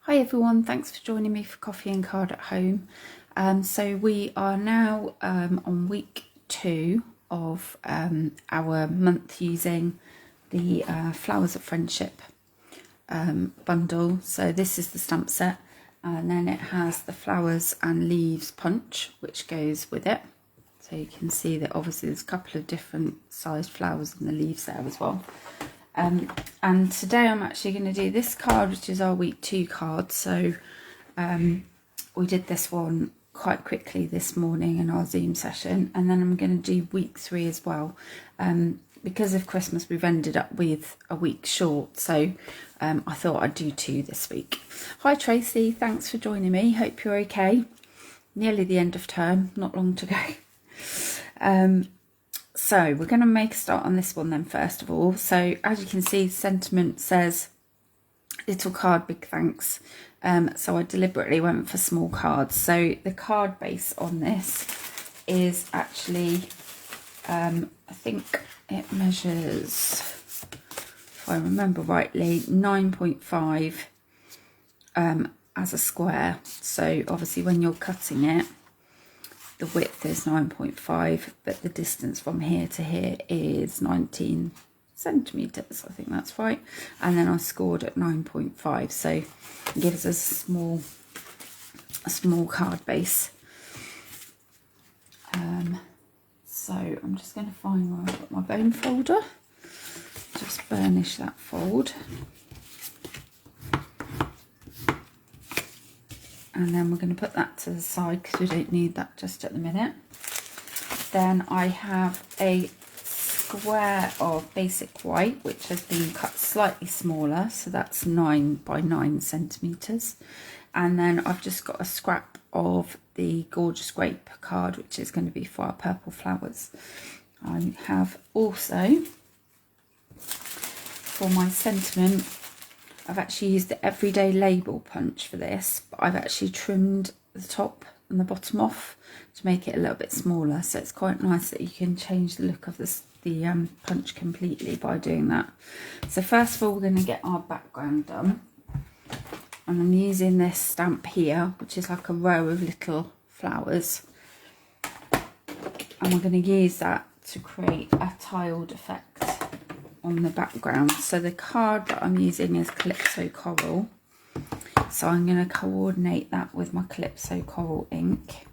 Hi everyone, thanks for joining me for Coffee and Card at Home. So we are now on week 2 of our month using the Flowers of Friendship bundle. So this is the stamp set, and then it has the flowers and leaves punch which goes with it. So you can see that obviously there's a couple of different sized flowers in the leaves there as well. And today I'm actually going to do this card, which is our week 2 card. So we did this one quite quickly this morning in our Zoom session, and then I'm going to do week 3 as well. Because of Christmas we've ended up with a week short, so I thought I'd do 2 this week. Hi Tracy, thanks for joining me, hope you're okay. Nearly the end of term, not long to go. So we're going to make a start on this one then first of all. So as you can see, sentiment says little card, big thanks. So I deliberately went for small cards. So the card base on this is actually, I think it measures, if I remember rightly, 9.5 as a square. So obviously when you're cutting it, the width is 9.5, but the distance from here to here is 19 centimetres. I think that's right. And then I scored at 9.5, so it gives us a small card base. So I'm just going to find where I've got my bone folder. Just burnish that fold. And then we're going to put that to the side because we don't need that just at the minute. Then I have a square of basic white, which has been cut slightly smaller, so that's 9 by 9 centimetres. And then I've just got a scrap of the Gorgeous Grape card, which is going to be for our purple flowers. I have also, for my sentiment, I've actually used the Everyday Label punch for this, but I've actually trimmed the top and the bottom off to make it a little bit smaller. So it's quite nice that you can change the look of the punch completely by doing that. So first of all, we're going to get our background done. And I'm using this stamp here, which is like a row of little flowers. And we're going to use that to create a tiled effect on the background. So the card that I'm using is Calypso Coral, so I'm going to coordinate that with my Calypso Coral ink.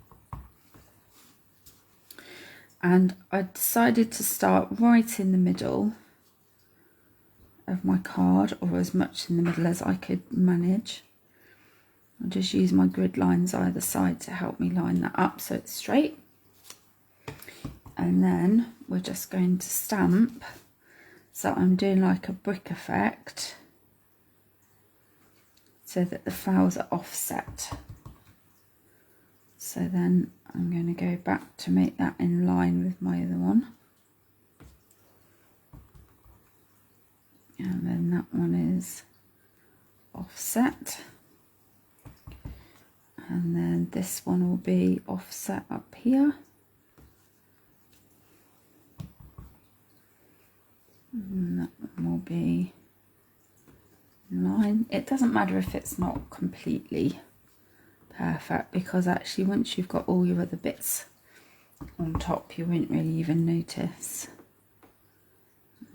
And I decided to start right in the middle of my card, or as much in the middle as I could manage. I'll just use my grid lines either side to help me line that up so it's straight. And then we're just going to stamp. So I'm doing like a brick effect so that the flowers are offset. So then I'm going to go back to make that in line with my other one. And then that one is offset. And then this one will be offset up here. And that one will be in line. It doesn't matter if it's not completely perfect, because actually once you've got all your other bits on top, you won't really even notice.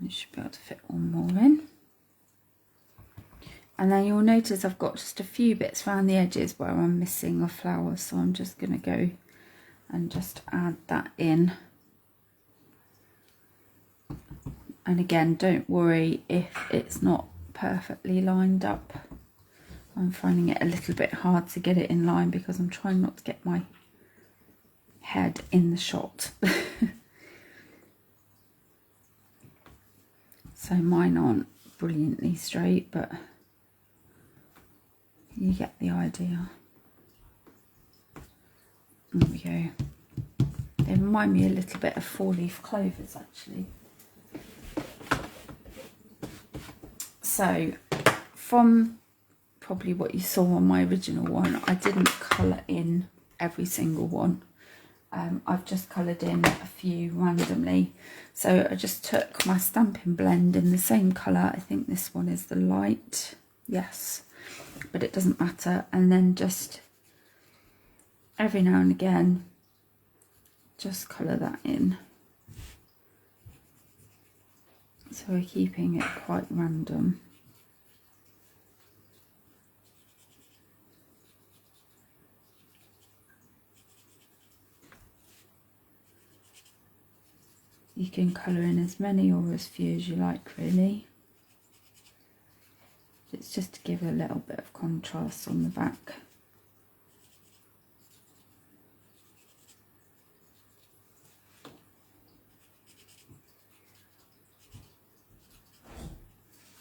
You should be able to fit one more in. And then you'll notice I've got just a few bits around the edges where I'm missing a flower, so I'm just going to go and just add that in. And again, don't worry if it's not perfectly lined up. I'm finding it a little bit hard to get it in line because I'm trying not to get my head in the shot. So mine aren't brilliantly straight, but you get the idea. There we go. They remind me a little bit of 4-leaf clovers actually. So from probably what you saw on my original one, I didn't colour in every single one. I've just coloured in a few randomly. So I just took my Stampin' Blend in the same colour. I think this one is the light. Yes. but it doesn't matter. And then just every now and again, just colour that in. So we're keeping it quite random. You can colour in as many or as few as you like, really. It's just to give a little bit of contrast on the back.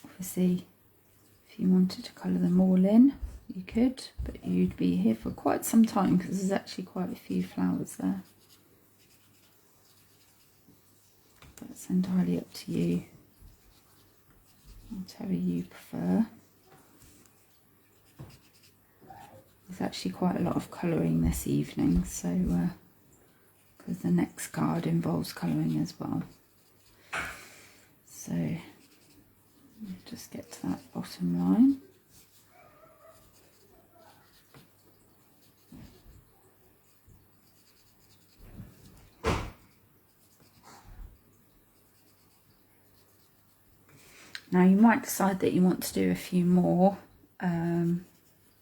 Obviously, if you wanted to colour them all in, you could, but you'd be here for quite some time because there's actually quite a few flowers there. But it's entirely up to you, whatever you prefer. There's actually quite a lot of colouring this evening, so because the next card involves colouring as well. So just get to that bottom line. Now you might decide that you want to do a few more.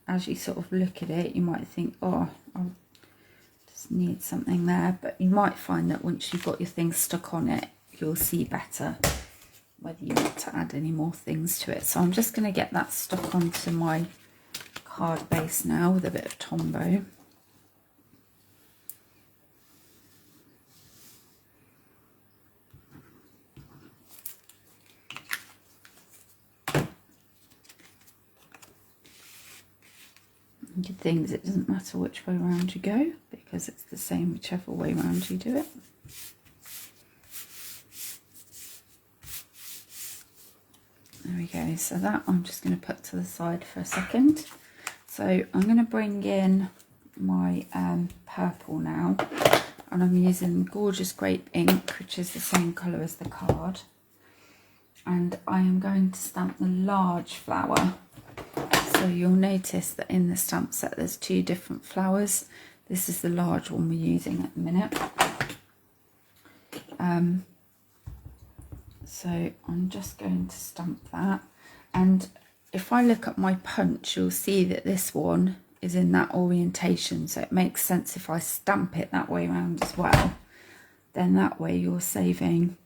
As you sort of look at it, you might think, oh, I just need something there. But you might find that once you've got your things stuck on it, you'll see better whether you want to add any more things to it. So I'm just going to get that stuck onto my card base now with a bit of Tombow. Good thing is it doesn't matter which way around you go, because it's the same whichever way around you do it. There we go. So that I'm just going to put to the side for a second. So I'm going to bring in my purple now, and I'm using Gorgeous Grape ink, which is the same colour as the card, and I am going to stamp the large flower. So you'll notice that in the stamp set there's two different flowers. This is the large one we're using at the minute. So I'm just going to stamp that, and if I look at my punch, you'll see that this one is in that orientation, so it makes sense if I stamp it that way around as well. Then that way you're saving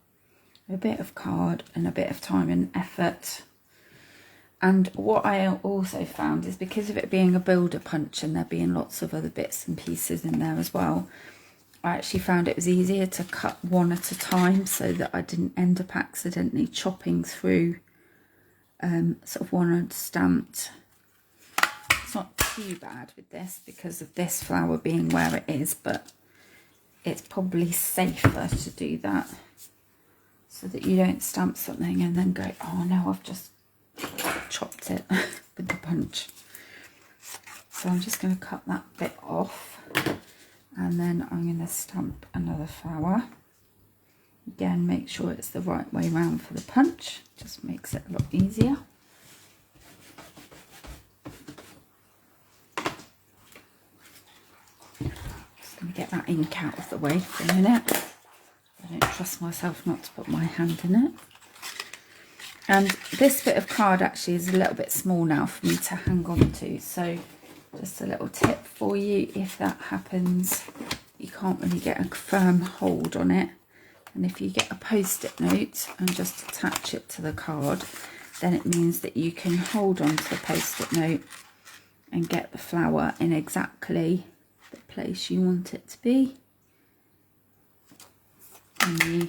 a bit of card and a bit of time and effort. And what I also found is, because of it being a builder punch and there being lots of other bits and pieces in there as well, I actually found it was easier to cut one at a time so that I didn't end up accidentally chopping through sort of one I'd stamped. It's not too bad with this because of this flower being where it is, but it's probably safer to do that so that you don't stamp something and then go, oh no, I've just chopped it with the punch. So I'm just going to cut that bit off, and then I'm going to stamp another flower. Again, make sure it's the right way round for the punch, just makes it a lot easier. Just going to get that ink out of the way for a minute. I don't trust myself not to put my hand in it. And this bit of card actually is a little bit small now for me to hang on to, so just a little tip for you, if that happens, you can't really get a firm hold on it, and if you get a post-it note and just attach it to the card, then it means that you can hold on to the post-it note and get the flower in exactly the place you want it to be, and you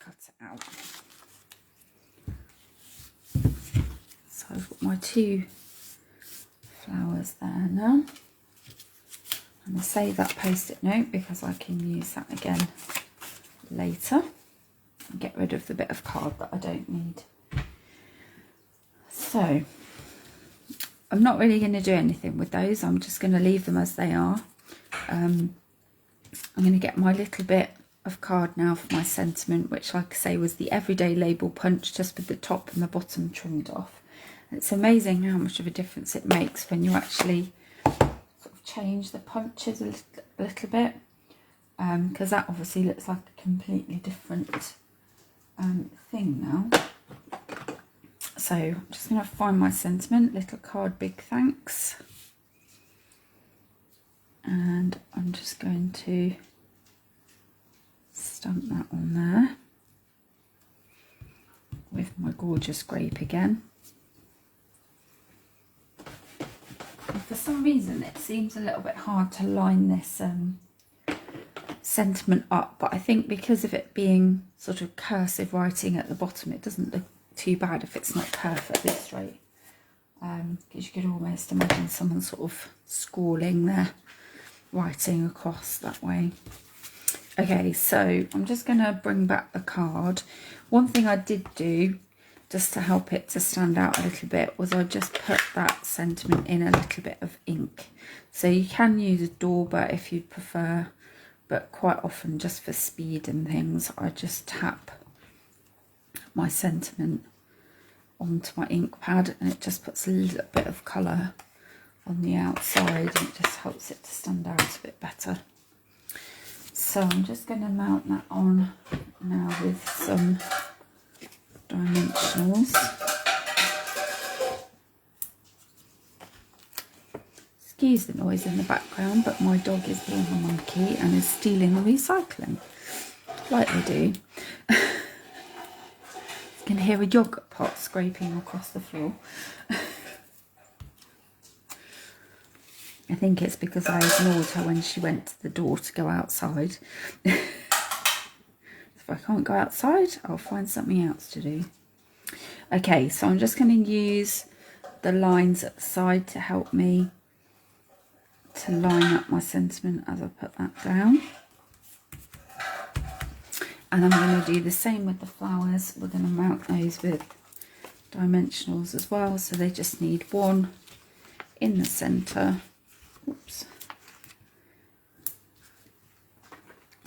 cut it out. So I've got my two flowers there now. I'm going to save that post-it note because I can use that again later and get rid of the bit of card that I don't need. So I'm not really going to do anything with those. I'm just going to leave them as they are. I'm going to get my little bit of card now for my sentiment, which, like I say, was the Everyday Label punch, just with the top and the bottom trimmed off. It's amazing how much of a difference it makes when you actually sort of change the punches a little bit, because that obviously looks like a completely different thing now. So I'm just going to find my sentiment, little card, big thanks, and I'm just going to stamp that on there with my Gorgeous Grape again. And for some reason it seems a little bit hard to line this sentiment up, but I think because of it being sort of cursive writing at the bottom, it doesn't look too bad if it's not perfectly straight, because you could almost imagine someone sort of scrawling their writing across that way. Okay, so I'm just going to bring back the card. One thing I did do just to help it to stand out a little bit was I just put that sentiment in a little bit of ink. So you can use a dauber if you prefer, but quite often just for speed and things, I just tap my sentiment onto my ink pad, and it just puts a little bit of colour on the outside, and it just helps it to stand out a bit better. So I'm just going to mount that on now with some dimensionals. Excuse the noise in the background, but my dog is being a monkey and is stealing the recycling, like they do. You can hear a yogurt pot scraping across the floor. I think it's because I ignored her when she went to the door to go outside. If I can't go outside, I'll find something else to do. Okay, so I'm just going to use the lines at the side to help me to line up my sentiment as I put that down. And I'm going to do the same with the flowers. We're going to mount those with dimensionals as well, so they just need one in the centre. Oops.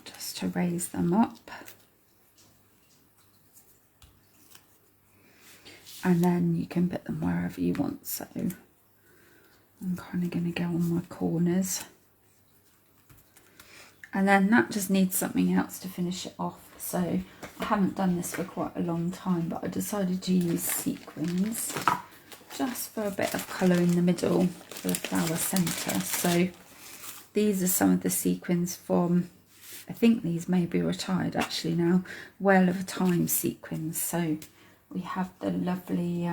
Just to raise them up. And then you can put them wherever you want. So I'm kind of going to go on my corners. And then that just needs something else to finish it off. So I haven't done this for quite a long time, but I decided to use sequins just for a bit of colour in the middle for the flower centre. So these are some of the sequins from, I think these may be retired actually now, Well of a Time sequins. So we have the lovely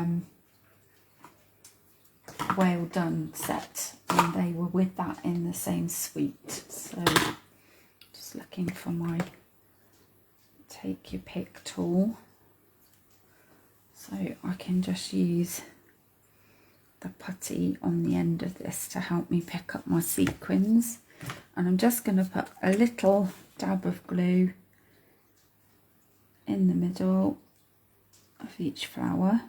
Well Done set, and they were with that in the same suite. So just looking for my take your pick tool, so I can just use the putty on the end of this to help me pick up my sequins. And I'm just going to put a little dab of glue in the middle of each flower.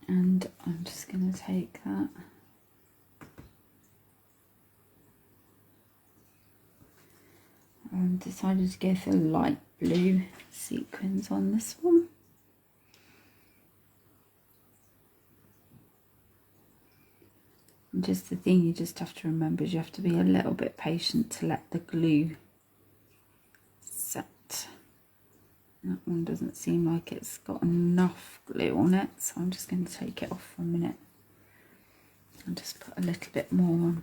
And I'm just going to take that and decided to go for light blue sequins on this one. And just the thing you just have to remember is you have to be a little bit patient to let the glue set. That one doesn't seem like it's got enough glue on it, so I'm just going to take it off for a minute and just put a little bit more on.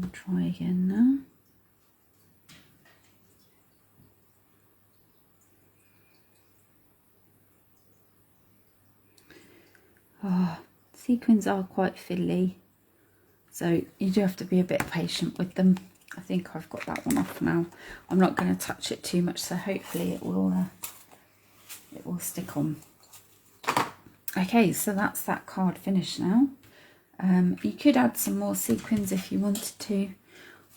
I'll try again now. Oh, sequins are quite fiddly, so you do have to be a bit patient with them. I think I've got that one off now. I'm not going to touch it too much, so hopefully it will stick on. Okay, so that's that card finished now. You could add some more sequins if you wanted to,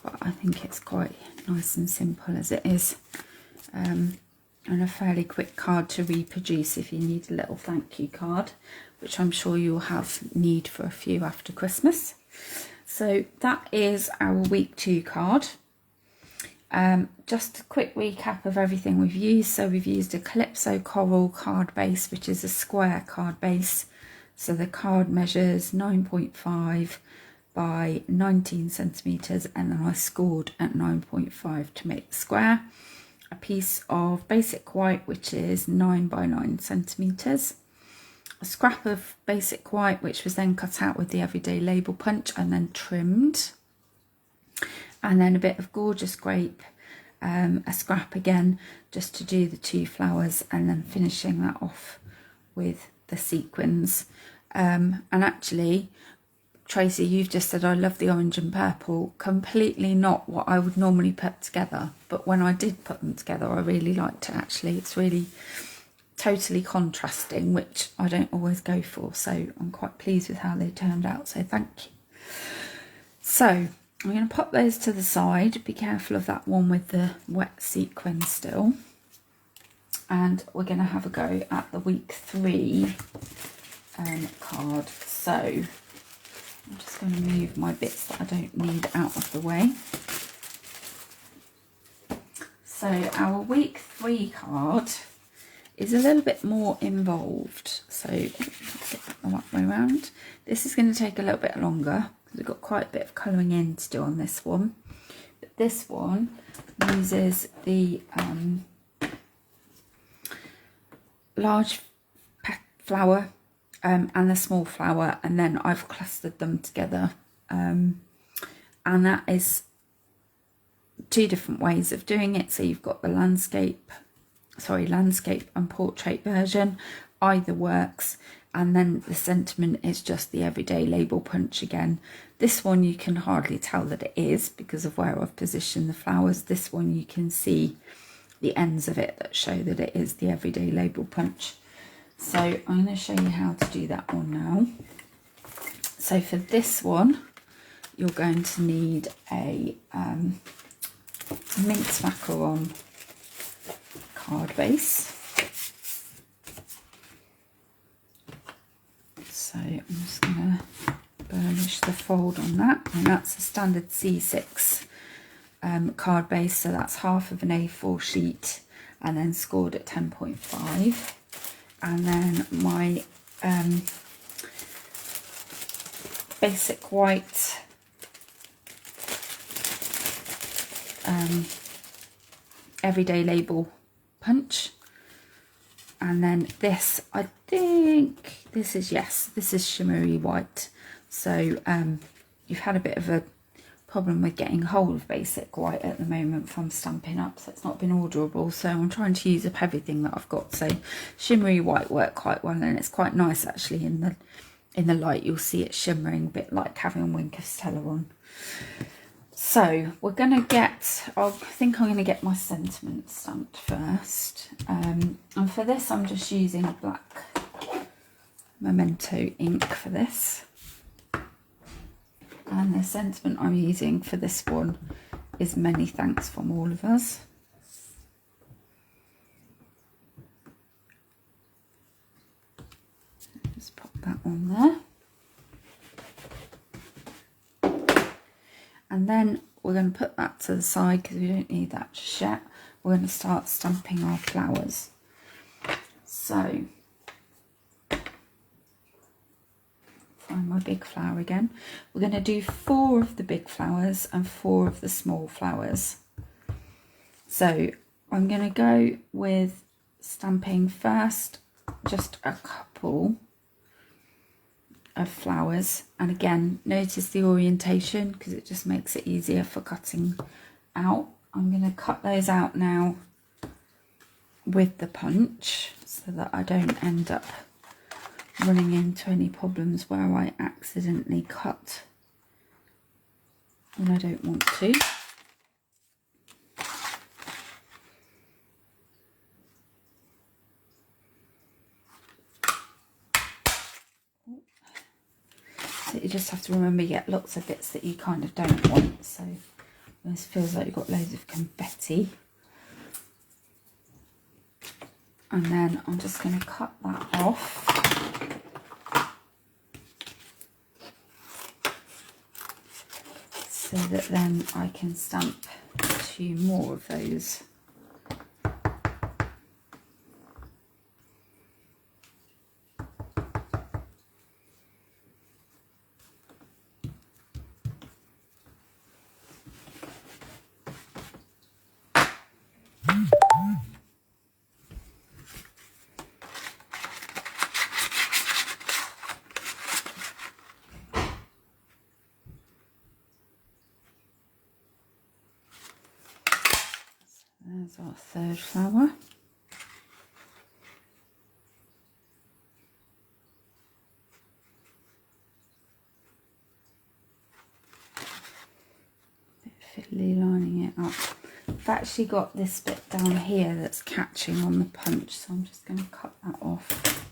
but I think it's quite nice and simple as it is, and a fairly quick card to reproduce if you need a little thank you card. which I'm sure you'll have need for a few after Christmas. So that is our week 2 card. Just a quick recap of everything we've used. So we've used a Calypso Coral card base, which is a square card base. So the card measures 9.5 by 19 centimetres, and then I scored at 9.5 to make the square. A piece of basic white, which is 9 by 9 centimetres. A scrap of basic white, which was then cut out with the everyday label punch and then trimmed. And then a bit of Gorgeous Grape, a scrap again, just to do the 2 flowers, and then finishing that off with the sequins. And actually, Tracy, you've just said I love the orange and purple. Completely not what I would normally put together, but when I did put them together, I really liked it actually. It's really totally contrasting, which I don't always go for, so I'm quite pleased with how they turned out, so thank you. So I'm going to pop those to the side. Be careful of that one with the wet sequin still. And we're going to have a go at the week 3 card. So I'm just going to move my bits that I don't need out of the way. So our week 3 card is a little bit more involved. So let's get that the right way around. This is going to take a little bit longer because we've got quite a bit of colouring in to do on this one. But this one uses the large flower and the small flower, and then I've clustered them together, and that is 2 different ways of doing it. So you've got the landscape and portrait version, either works, and then the sentiment is just the everyday label punch again. This one you can hardly tell that it is because of where I've positioned the flowers. This one you can see the ends of it that show that it is the everyday label punch. So I'm going to show you how to do that one now. So for this one, you're going to need a Mint Macaron card base. So I'm just going to burnish the fold on that, and that's a standard C6 card base, so that's half of an A4 sheet and then scored at 10.5. And then my basic white everyday label punch, and then this, I think this is, yes, this is Shimmery White. So you've had a bit of a problem with getting hold of basic white at the moment from Stampin' Up, so it's not been orderable, so I'm trying to use up everything that I've got. So Shimmery White worked quite well, and it's quite nice actually in the light. You'll see it shimmering a bit like having a wink of Stella on. So we're gonna get, I think I'm gonna get my sentiment stamped first, and for this I'm just using black Memento ink for this. And the sentiment I'm using for this one is Many Thanks from All of Us. Just pop that on there. And then we're going to put that to the side because we don't need that just yet. We're going to start stamping our flowers. So find my big flower again. We're going to do 4 of the big flowers and 4 of the small flowers. So I'm going to go with stamping first just a couple of flowers, and again notice the orientation because it just makes it easier for cutting out. I'm going to cut those out now with the punch so that I don't end up running into any problems where I accidentally cut when I don't want to. So you just have to remember you get lots of bits that you kind of don't want. So this feels like you've got loads of confetti. And then I'm just going to cut that off. so that then I can stamp 2 more of those. There's our 3rd flower. Bit fiddly lining it up. I've actually got this bit down here that's catching on the punch, so I'm just going to cut that off.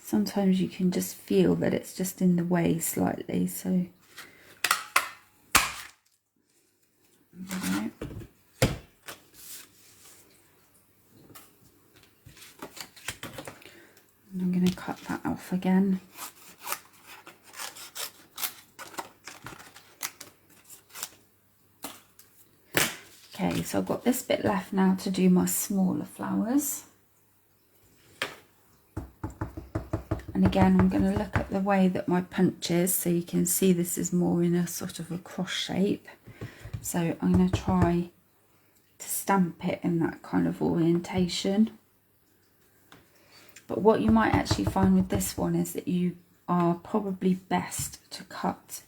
Sometimes you can just feel that it's just in the way slightly, so I'm going to cut that off again. Okay, so I've got this bit left now to do my smaller flowers. And again, I'm going to look at the way that my punch is, so you can see this is more in a sort of a cross shape. So I'm going to try to stamp it in that kind of orientation. But what you might actually find with this one is that you are probably best to cut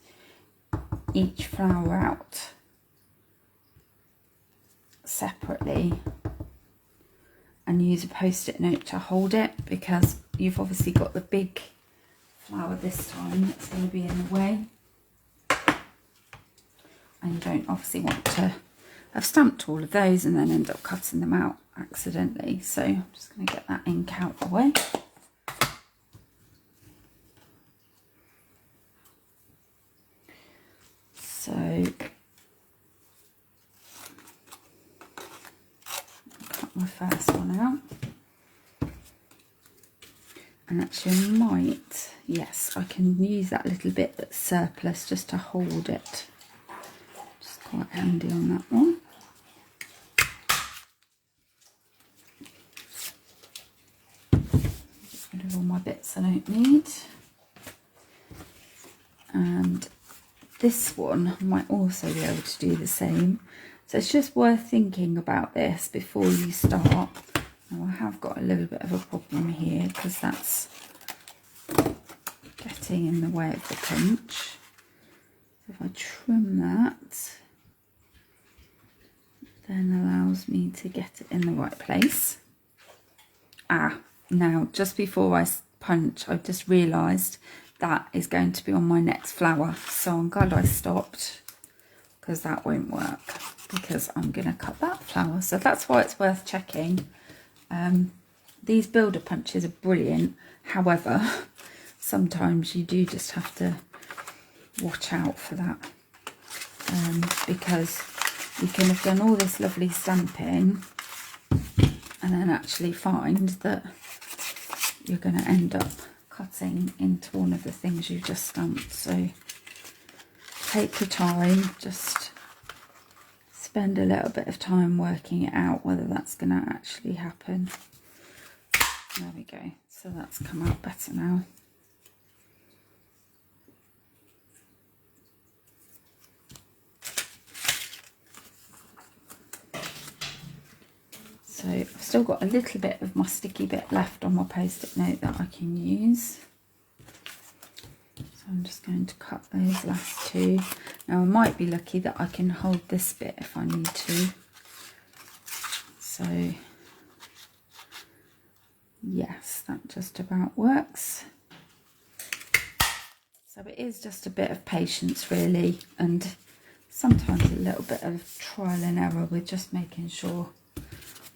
each flower out separately and use a post-it note to hold it, because you've obviously got the big flower this time that's going to be in the way, and you don't obviously want to have stamped all of those and then end up cutting them out accidentally. So I'm just going to get that ink out the way. So cut my first one out, and actually might, yes, I can use that little bit that's surplus just to hold it. Just quite handy on that one. Get rid of all my bits I don't need. And this one might also be able to do the same. So it's just worth thinking about this before you start. Now I have got a little bit of a problem here because that's getting in the way of the punch. So if I trim that, then allows me to get it in the right place. Now just before I punch, I've just realised that is going to be on my next flower, so I'm glad I stopped, because that won't work, because I'm going to cut that flower. So that's why it's worth checking. These builder punches are brilliant, however sometimes you do just have to watch out for that, because you can have done all this lovely stamping and then actually find that you're going to end up cutting into one of the things you just stamped. So take your time, just spend a little bit of time working it out whether that's going to actually happen. There we go, so that's come out better now. So I've still got a little bit of my sticky bit left on my post-it note that I can use. So I'm just going to cut those last 2. Now I might be lucky that I can hold this bit if I need to. So yes, that just about works. So it is just a bit of patience really, and sometimes a little bit of trial and error with just making sure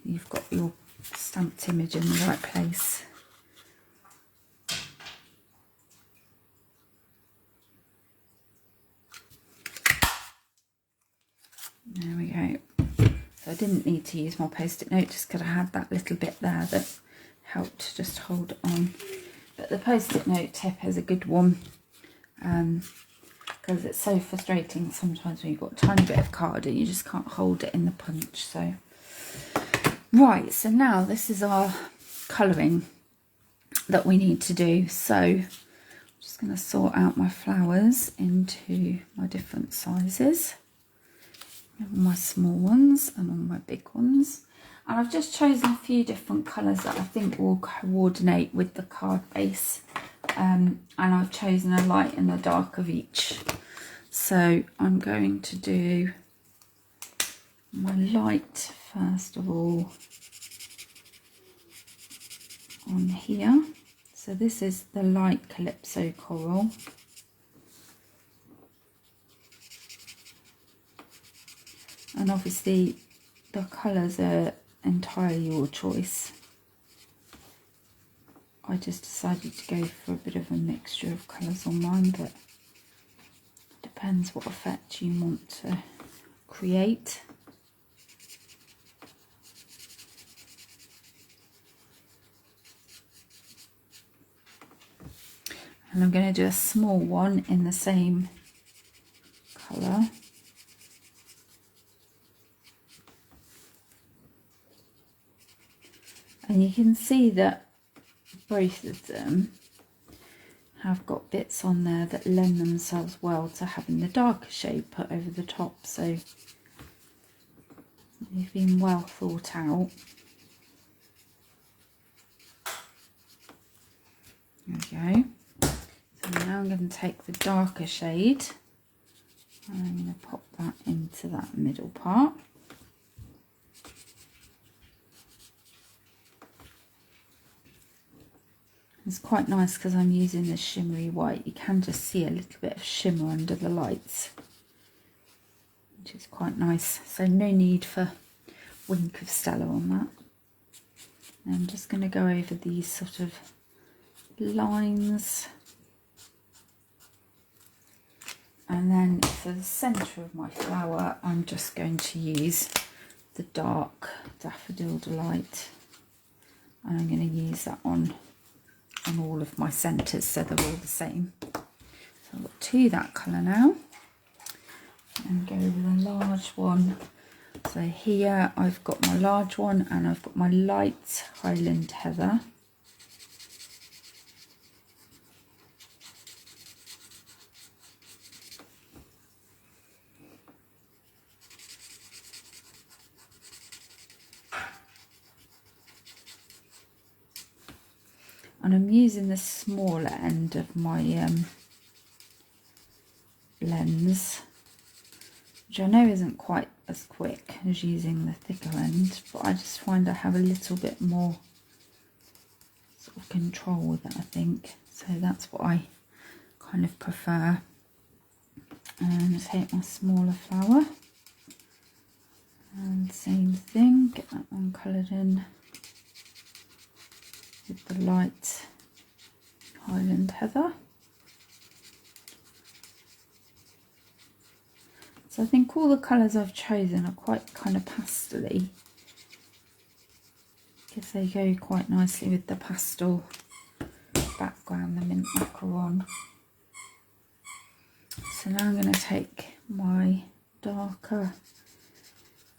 you've got your stamped image in the right place. There we go. So I didn't need to use my post-it note just because I had that little bit there that helped to just hold it on. But the post-it note tip is a good one, because it's so frustrating sometimes when you've got a tiny bit of card and you just can't hold it in the punch. So right, so now this is our colouring that we need to do. So I'm just going to sort out my flowers into my different sizes, my small ones and all my big ones. And I've just chosen a few different colours that I think will coordinate with the card base. And I've chosen a light and a dark of each. So I'm going to do my light first of all on here. So this is the light Calypso Coral. And obviously the colours are entirely your choice. I just decided to go for a bit of a mixture of colours on mine, but it depends what effect you want to create. And I'm going to do a small one in the same colour. And you can see that both of them have got bits on there that lend themselves well to having the darker shade put over the top. So they've been well thought out. There we go. So now I'm going to take the darker shade and I'm going to pop that into that middle part. It's quite nice because I'm using the shimmery white. You can just see a little bit of shimmer under the lights, which is quite nice. So no need for Wink of Stella on that. And I'm just going to go over these sort of lines. And then for the centre of my flower, I'm just going to use the dark Daffodil Delight. And I'm going to use that on all of my centres so they're all the same. So I've got two that colour now. And go with a large one. So here I've got my large one and I've got my light Highland Heather. And I'm using the smaller end of my blends, which I know isn't quite as quick as using the thicker end, but I just find I have a little bit more sort of control with it, I think. So that's what I kind of prefer. And take my smaller flower and same thing, get that one coloured in with the light Highland Heather. So I think all the colours I've chosen are quite kind of pastel-y, because they go quite nicely with the pastel background, the Mint Macaron. So now I'm going to take my darker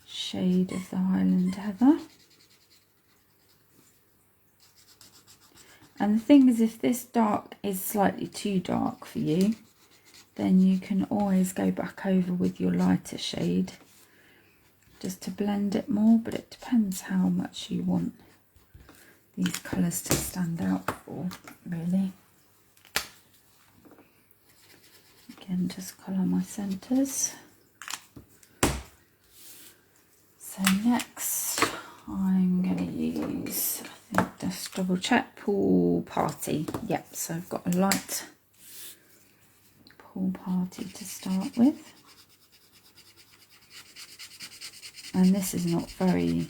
shade of the Highland Heather. And the thing is, if this dark is slightly too dark for you, then you can always go back over with your lighter shade just to blend it more, but it depends how much you want these colours to stand out for, really. Again, just colour my centres. So next I'm going to use, I think, just double check, Pool Party. Yep, so I've got a light Pool Party to start with. And this is not very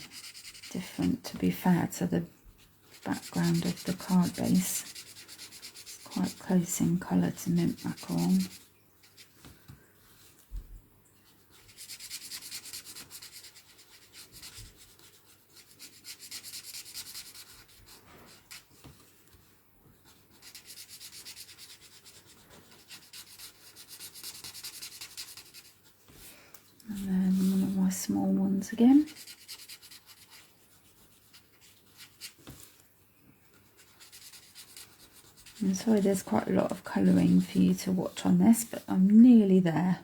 different, to be fair, to the background of the card base. It's quite close in colour to Mint Macaron. once again. I'm sorry there's quite a lot of colouring for you to watch on this, but I'm nearly there.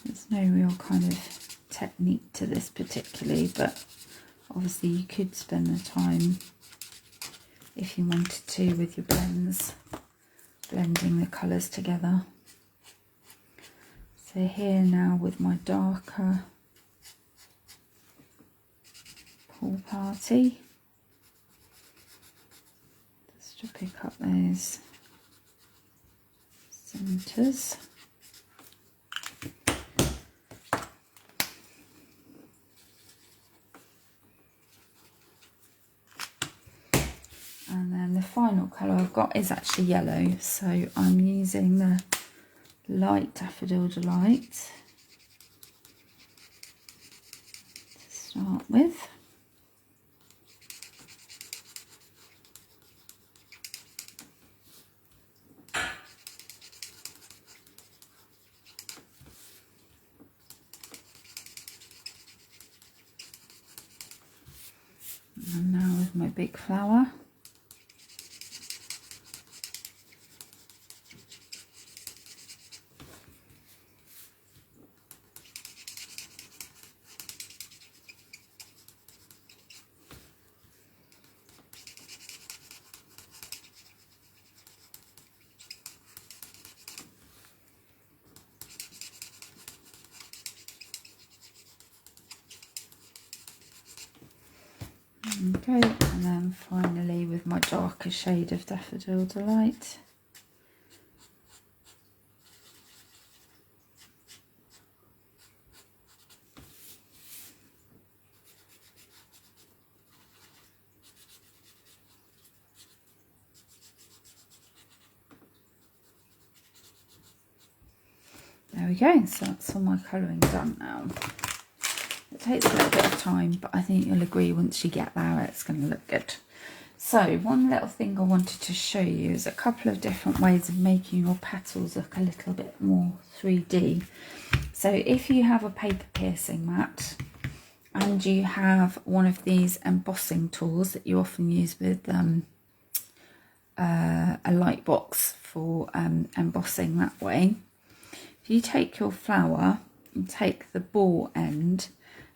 There's no real kind of technique to this particularly, but obviously you could spend the time, if you wanted to, with your blends, blending the colours together. So here now with my darker Pool Party, just to pick up those centres. And then the final colour I've got is actually yellow, so I'm using the light Daffodil Delight to start with. And now with my big flower. Okay, and then finally with my darker shade of Daffodil Delight. There we go, so that's all my colouring done now. It takes a little bit of time, but I think you'll agree once you get there it's going to look good. So one little thing I wanted to show you is a couple of different ways of making your petals look a little bit more 3D. So if you have a paper piercing mat and you have one of these embossing tools that you often use with a light box for embossing that way, if you take your flower and take the ball end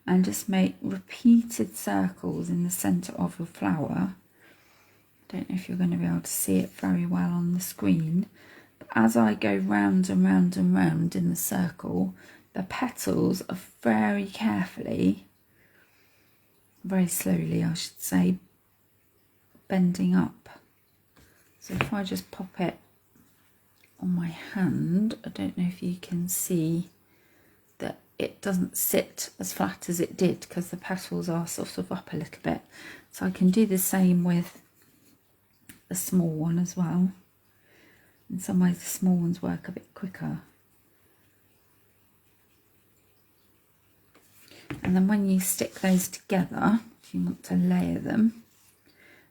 and just make repeated circles in the centre of your flower. I don't know if you're going to be able to see it very well on the screen, but as I go round and round and round in the circle, the petals are very carefully, very slowly I should say, bending up. So if I just pop it on my hand, I don't know if you can see that it doesn't sit as flat as it did because the petals are sort of up a little bit. So I can do the same with the small one as well. In some ways the small ones work a bit quicker. And then when you stick those together, if you want to layer them,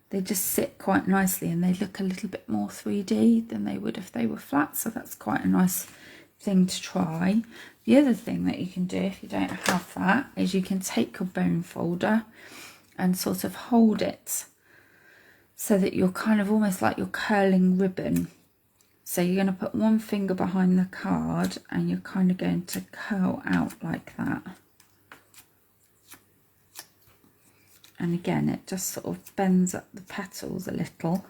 they just sit quite nicely and they look a little bit more 3D than they would if they were flat. So that's quite a nice thing to try. The other thing that you can do if you don't have that is you can take your bone folder and sort of hold it so that you're kind of almost like you're curling ribbon. So you're going to put one finger behind the card and you're kind of going to curl out like that. And again, it just sort of bends up the petals a little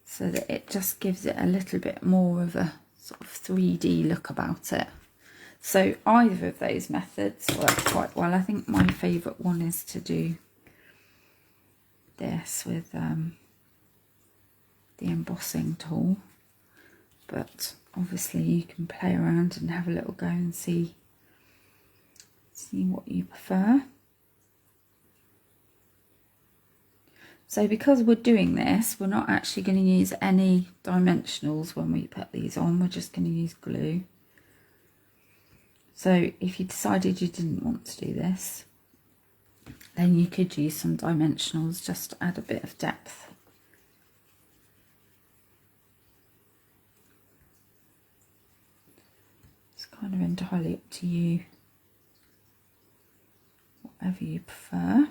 so that it just gives it a little bit more of a sort of 3D look about it. So either of those methods work quite well. I think my favourite one is to do this with the embossing tool, but obviously you can play around and have a little go and see what you prefer. So because we're doing this, we're not actually going to use any dimensionals when we put these on, we're just going to use glue. So if you decided you didn't want to do this, then you could use some dimensionals just to add a bit of depth. It's kind of entirely up to you whatever you prefer.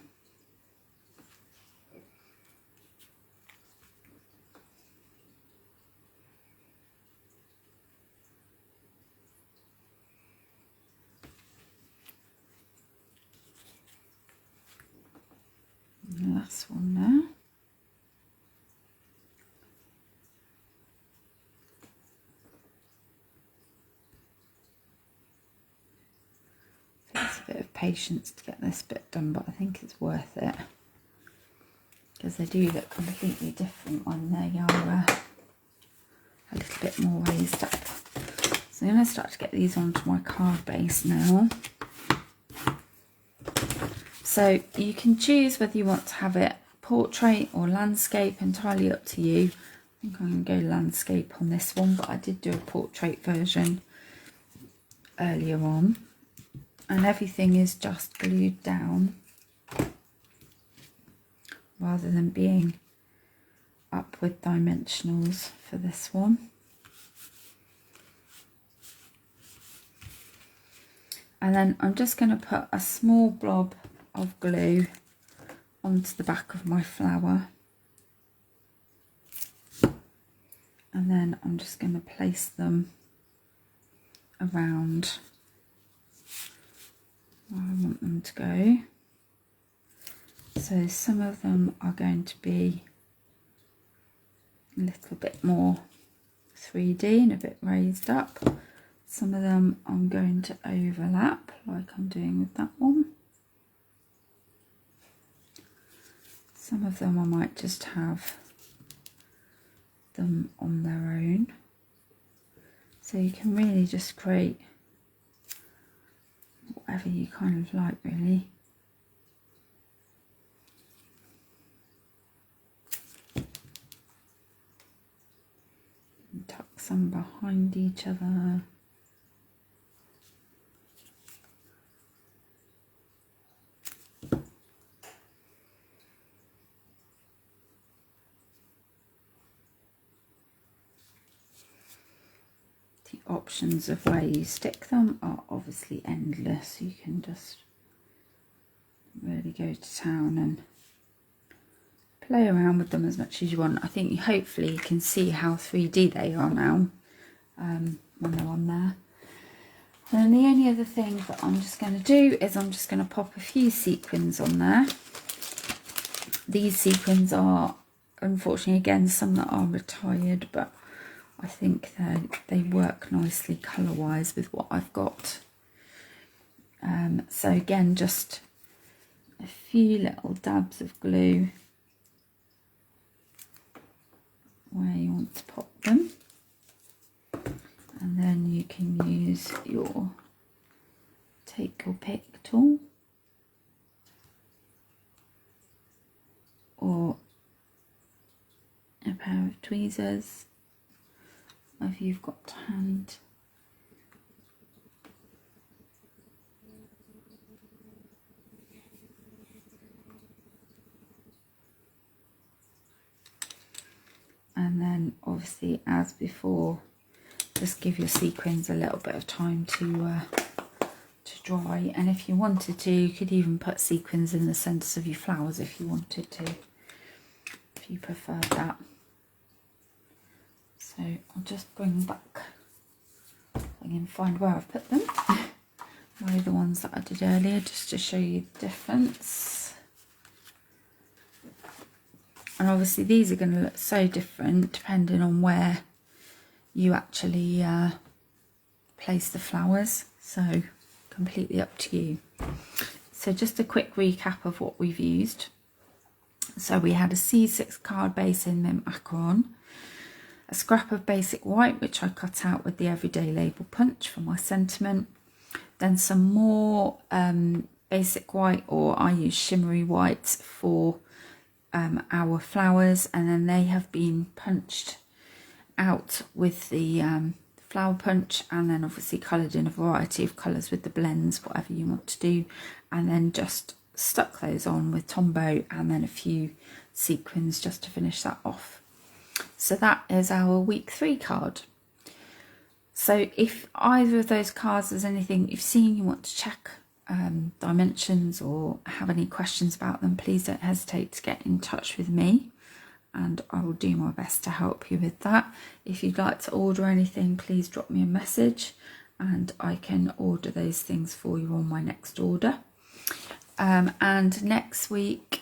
And the last one now. It's a bit of patience to get this bit done, but I think it's worth it because they do look completely different when they are a little bit more raised up. So I'm going to start to get these onto my card base now. So you can choose whether you want to have it portrait or landscape, entirely up to you. I think I'm going to go landscape on this one, but I did do a portrait version earlier on. And everything is just glued down rather than being up with dimensionals for this one. And then I'm just going to put a small blob of glue onto the back of my flower. And then I'm just going to place them around where I want them to go. So some of them are going to be a little bit more 3D and a bit raised up. Some of them I'm going to overlap like I'm doing with that one. Some of them I might just have them on their own. So you can really just create whatever you kind of like, really. And tuck some behind each other. Options of where you stick them are obviously endless. You can just really go to town and play around with them as much as you want. I think hopefully you can see how 3D they are now when they're on there. And the only other thing that I'm just going to do is I'm just going to pop a few sequins on there. These sequins are unfortunately again some that are retired, but I think they work nicely colour wise with what I've got. So again, just a few little dabs of glue where you want to pop them, and then you can use your take your pick tool or a pair of tweezers if you've got to hand. And then obviously, as before, just give your sequins a little bit of time to dry. And if you wanted to, you could even put sequins in the centres of your flowers if you wanted to, if you preferred that. So I'll just bring back, I can find where I've put them. One of the ones that I did earlier, just to show you the difference. And obviously these are going to look so different depending on where you actually place the flowers. So completely up to you. So just a quick recap of what we've used. So we had a C6 card base in Mint Macaron, a scrap of basic white which I cut out with the everyday label punch for my sentiment, then some more basic white, or I use shimmery white for our flowers, and then they have been punched out with the flower punch, and then obviously coloured in a variety of colours with the blends, whatever you want to do, and then just stuck those on with Tombow and then a few sequins just to finish that off. So that is our week 3 card. So if either of those cards is anything you've seen, you want to check dimensions or have any questions about them, please don't hesitate to get in touch with me, and I will do my best to help you with that. If you'd like to order anything, please drop me a message and I can order those things for you on my next order. And next week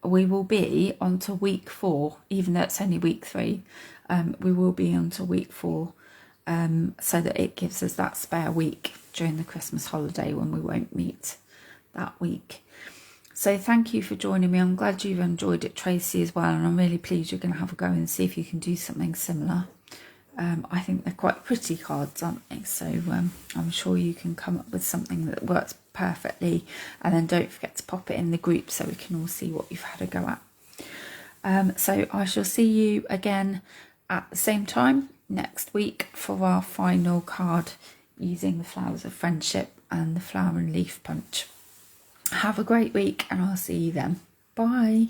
we will be on to week 4, even though it's only week 3. We will be on to week 4, so that it gives us that spare week during the Christmas holiday when we won't meet that week. So thank you for joining me. I'm glad you've enjoyed it, Tracy, as well, and I'm really pleased you're going to have a go and see if you can do something similar. I think they're quite pretty cards, aren't they? So I'm sure you can come up with something that works perfectly, and then don't forget to pop it in the group so we can all see what you've had a go at. So I shall see you again at the same time next week for our final card using the Flowers of Friendship and the Flower and Leaf Punch. Have a great week and I'll see you then. Bye.